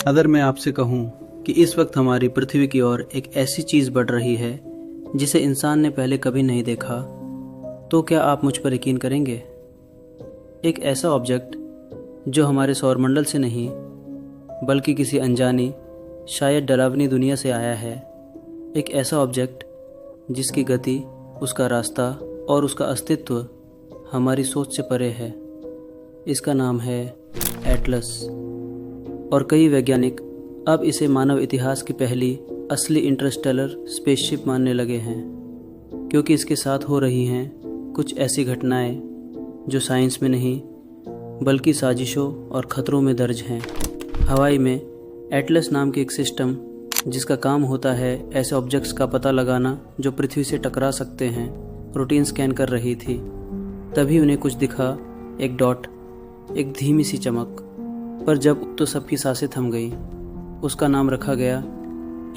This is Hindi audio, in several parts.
अगर मैं आपसे कहूँ कि इस वक्त हमारी पृथ्वी की ओर एक ऐसी चीज़ बढ़ रही है जिसे इंसान ने पहले कभी नहीं देखा, तो क्या आप मुझ पर यकीन करेंगे? एक ऐसा ऑब्जेक्ट जो हमारे सौरमंडल से नहीं बल्कि किसी अनजानी, शायद डरावनी दुनिया से आया है। एक ऐसा ऑब्जेक्ट जिसकी गति, उसका रास्ता और उसका अस्तित्व हमारी सोच से परे है। इसका नाम है एटलस, और कई वैज्ञानिक अब इसे मानव इतिहास की पहली असली इंटरस्टेलर स्पेसशिप मानने लगे हैं, क्योंकि इसके साथ हो रही हैं कुछ ऐसी घटनाएं जो साइंस में नहीं बल्कि साजिशों और ख़तरों में दर्ज हैं। हवाई में एटलस नाम की एक सिस्टम, जिसका काम होता है ऐसे ऑब्जेक्ट्स का पता लगाना जो पृथ्वी से टकरा सकते हैं, रूटीन स्कैन कर रही थी। तभी उन्हें कुछ दिखा, एक डॉट, एक धीमी सी चमक। पर जब तो सबकी सांसें थम गई। उसका नाम रखा गया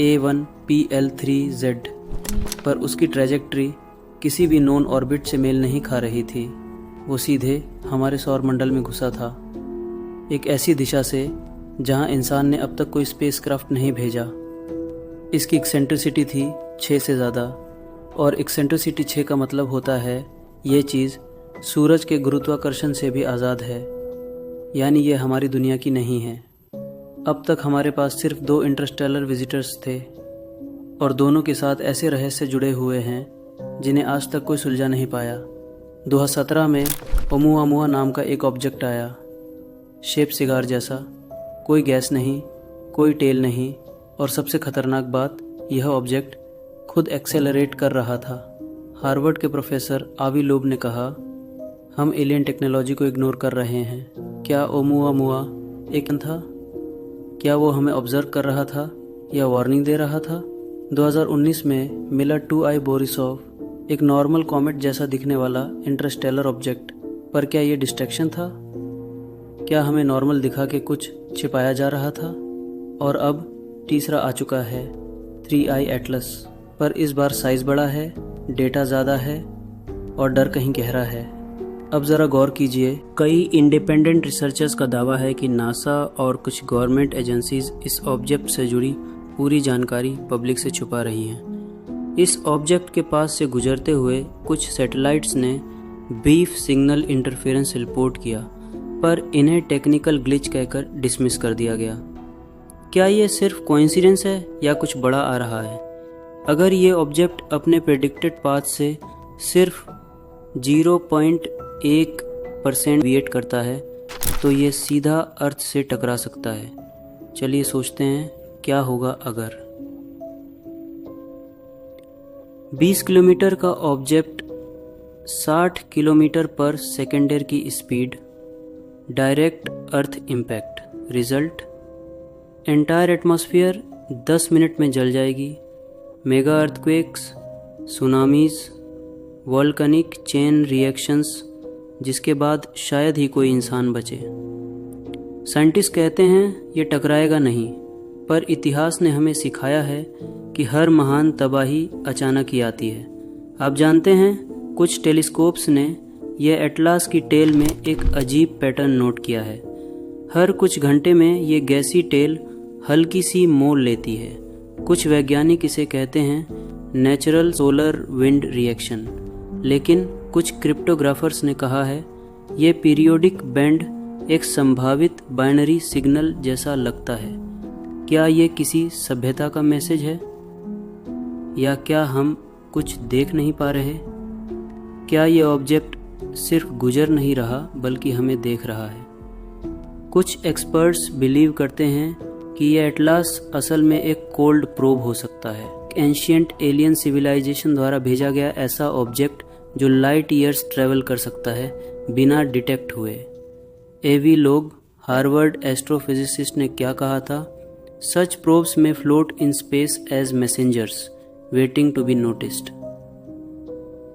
A1PL3Z, पर उसकी ट्रैजेक्टरी किसी भी नॉन ऑर्बिट से मेल नहीं खा रही थी। वो सीधे हमारे सौरमंडल में घुसा था, एक ऐसी दिशा से जहां इंसान ने अब तक कोई स्पेसक्राफ्ट नहीं भेजा। इसकी एक्सेंट्रिसिटी थी 6 से ज़्यादा, और एक्सेंट्रिसिटी 6 का मतलब होता है ये चीज़ सूरज के गुरुत्वाकर्षण से भी आज़ाद है, यानी ये हमारी दुनिया की नहीं है। अब तक हमारे पास सिर्फ 2 इंटरस्टेलर विजिटर्स थे, और दोनों के साथ ऐसे रहस्य जुड़े हुए हैं जिन्हें आज तक कोई सुलझा नहीं पाया। 2017 में ओमुआमुआ नाम का एक ऑब्जेक्ट आया, शेप सिगार जैसा, कोई गैस नहीं, कोई टेल नहीं, और सबसे खतरनाक बात, यह ऑब्जेक्ट खुद एक्सेलरेट कर रहा था। हार्वर्ड के प्रोफेसर आवी लोब ने कहा, हम एलियन टेक्नोलॉजी को इग्नोर कर रहे हैं। क्या ओमुआमुआ एक था? क्या वो हमें ऑब्जर्व कर रहा था या वार्निंग दे रहा था? 2019 में मिला 2I बोरिसोव, एक नॉर्मल कॉमेट जैसा दिखने वाला इंटरस्टेलर ऑब्जेक्ट। पर क्या ये डिस्ट्रैक्शन था? क्या हमें नॉर्मल दिखा के कुछ छिपाया जा रहा था? और अब तीसरा आ चुका है, 3I एटलस। पर इस बार साइज़ बड़ा है, डेटा ज़्यादा है, और डर कहीं गहरा है। अब ज़रा गौर कीजिए, कई इंडिपेंडेंट रिसर्चर्स का दावा है कि नासा और कुछ गवर्नमेंट एजेंसीज इस ऑब्जेक्ट से जुड़ी पूरी जानकारी पब्लिक से छुपा रही हैं। इस ऑब्जेक्ट के पास से गुजरते हुए कुछ सैटेलाइट्स ने ब्रीफ सिग्नल इंटरफेरेंस रिपोर्ट किया, पर इन्हें टेक्निकल ग्लिच कहकर डिसमिस कर दिया गया। क्या ये सिर्फ कोइंसिडेंस है या कुछ बड़ा आ रहा है? अगर ये ऑब्जेक्ट अपने प्रेडिक्टेड पाथ से सिर्फ 0.1% डिविएट करता है, तो ये सीधा अर्थ से टकरा सकता है। चलिए सोचते हैं, क्या होगा अगर 20 किलोमीटर का ऑब्जेक्ट 60 किलोमीटर पर सेकेंडर की speed, direct earth impact, result entire atmosphere 10 minute में जल जाएगी, mega earthquakes, tsunamis, volcanic chain reactions, जिसके बाद शायद ही कोई इंसान बचे। साइंटिस्ट कहते हैं ये टकराएगा नहीं, पर इतिहास ने हमें सिखाया है कि हर महान तबाही अचानक ही आती है। आप जानते हैं, कुछ टेलीस्कोप्स ने यह एटलास की टेल में एक अजीब पैटर्न नोट किया है। हर कुछ घंटे में ये गैसी टेल हल्की सी मोड़ लेती है। कुछ वैज्ञानिक इसे कहते हैं नेचुरल सोलर विंड रिएक्शन, लेकिन कुछ क्रिप्टोग्राफर्स ने कहा है ये पीरियोडिक बैंड एक संभावित बाइनरी सिग्नल जैसा लगता है। क्या ये किसी सभ्यता का मैसेज है, या क्या हम कुछ देख नहीं पा रहे? क्या ये ऑब्जेक्ट सिर्फ गुजर नहीं रहा बल्कि हमें देख रहा है? कुछ एक्सपर्ट्स बिलीव करते हैं कि यह एटलास असल में एक कोल्ड प्रोब हो सकता है, एंशिएंट एलियन सिविलाइजेशन द्वारा भेजा गया ऐसा ऑब्जेक्ट जो लाइट ईयर्स ट्रैवल कर सकता है बिना डिटेक्ट हुए। एवी लोग, हार्वर्ड एस्ट्रोफिजिसिस्ट ने क्या कहा था? Such probes may float in space as messengers waiting to be noticed.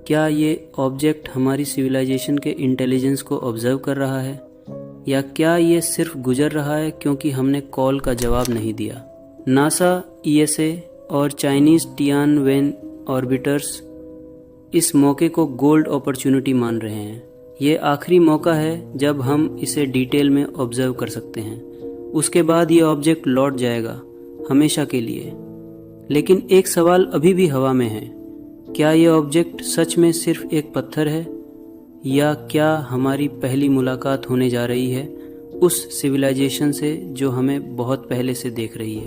क्या ये ऑब्जेक्ट हमारी सिविलाइजेशन के इंटेलिजेंस को ऑब्जर्व कर रहा है, या क्या ये सिर्फ गुजर रहा है क्योंकि हमने कॉल का जवाब नहीं दिया? नासा, ईएसए और चाइनीज टियानवेन ऑर्बिटर्स इस मौके को गोल्ड अपॉर्चुनिटी मान रहे हैं। ये आखिरी मौका है जब हम इसे डिटेल में ऑब्जर्व कर सकते हैं। उसके बाद ये ऑब्जेक्ट लौट जाएगा हमेशा के लिए। लेकिन एक सवाल अभी भी हवा में है, क्या ये ऑब्जेक्ट सच में सिर्फ एक पत्थर है, या क्या हमारी पहली मुलाकात होने जा रही है उस सिविलाइजेशन से जो हमें बहुत पहले से देख रही है।